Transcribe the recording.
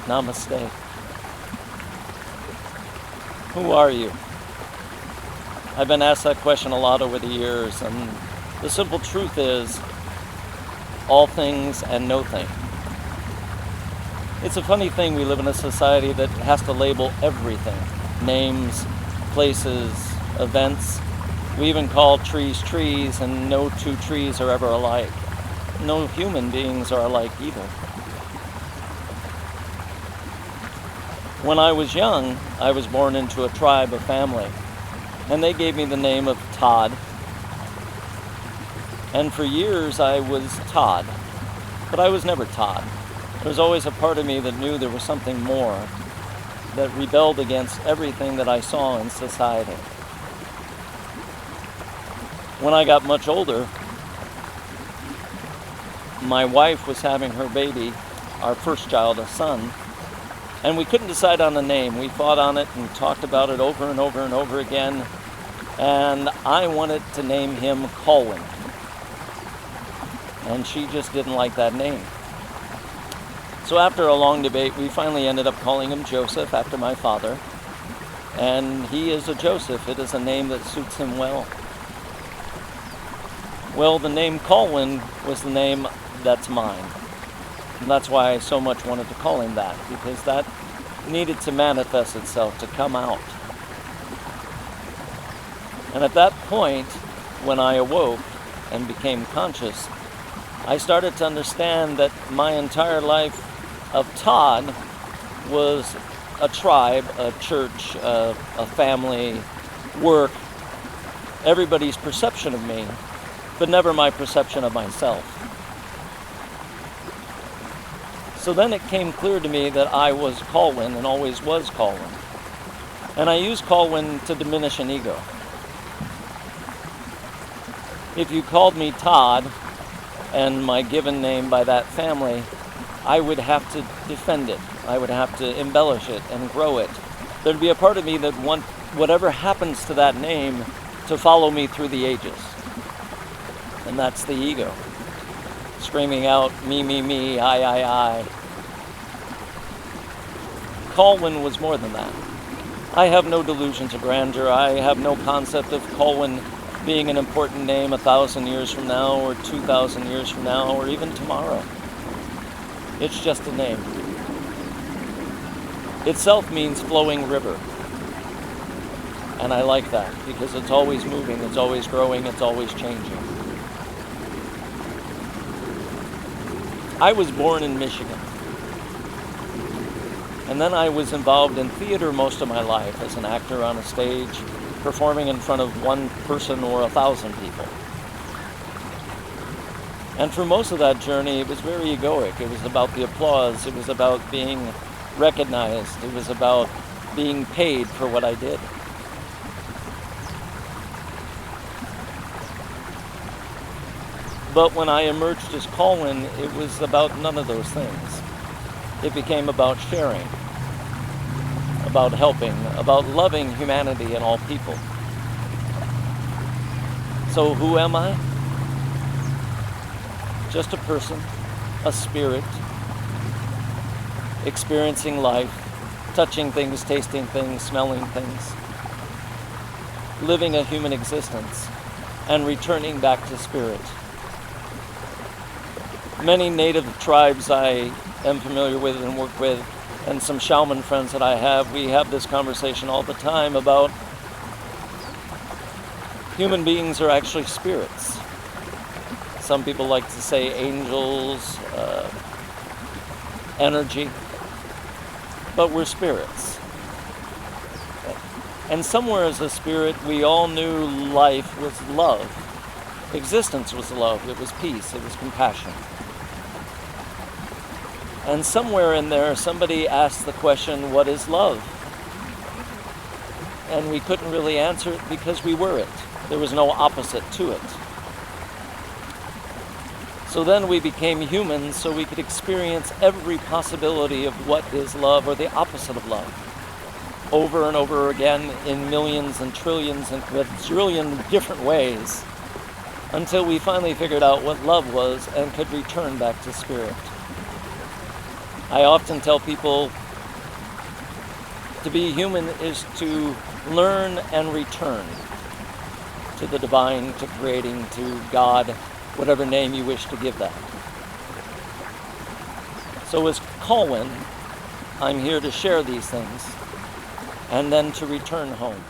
Namaste. Who are you? I've been asked that question a lot over the years, and the simple truth is all things and no thing. It's a funny thing, we live in a society that has to label everything. Names, places, events. We even call trees trees, and no two trees are ever alike. No human beings are alike either. When I was young, I was born into a tribe, a family, and they gave me the name of Todd. And for years I was Todd, but I was never Todd. There was always a part of me that knew there was something more, that rebelled against everything that I saw in society. When I got much older, my wife was having her baby, our first child, a son, and we couldn't decide on a name. We fought on it and talked about it over and over and over again, and I wanted to name him Colwyn, and she just didn't like that name. So after a long debate, we finally ended up calling him Joseph, after my father. And he is a Joseph. It is a name that suits him well. Well, the name Colwyn was the name that's mine. And that's why I so much wanted to call him that, because that needed to manifest itself, to come out. And at that point, when I awoke and became conscious, I started to understand that my entire life of Todd was a tribe, a church, a family, work, everybody's perception of me, but never my perception of myself. So then it came clear to me that I was Colwyn and always was Colwyn. And I use Colwyn to diminish an ego. If you called me Todd and my given name by that family, I would have to defend it. I would have to embellish it and grow it. There'd be a part of me that want whatever happens to that name to follow me through the ages. And that's the ego. Screaming out, me, I. Colwyn was more than that. I have no delusions of grandeur. I have no concept of Colwyn being an important name 1,000 years from now, or 2,000 years from now, or even tomorrow. It's just a name. Itself means flowing river. And I like that, because it's always moving, it's always growing, it's always changing. I was born in Michigan. And then I was involved in theater most of my life as an actor on a stage, performing in front of one person or 1,000 people. And for most of that journey, it was very egoic. It was about the applause. It was about being recognized. It was about being paid for what I did. But when I emerged as Colwyn, it was about none of those things. It became about sharing, about helping, about loving humanity and all people. So who am I? Just a person, a spirit, experiencing life, touching things, tasting things, smelling things, living a human existence, and returning back to spirit. Many native tribes I am familiar with and work with, and some shaman friends that I have, we have this conversation all the time about human beings are actually spirits. Some people like to say angels, energy, but we're spirits. And somewhere as a spirit, we all knew life was love. Existence was love. It was peace. It was compassion. And somewhere in there, somebody asked the question, what is love? And we couldn't really answer it because we were it. There was no opposite to it. So then we became humans so we could experience every possibility of what is love or the opposite of love. Over and over again in millions and trillions and quadrillion different ways, until we finally figured out what love was and could return back to spirit. I often tell people to be human is to learn and return to the divine, to creating, to God, whatever name you wish to give that. So as Colwyn, I'm here to share these things and then to return home.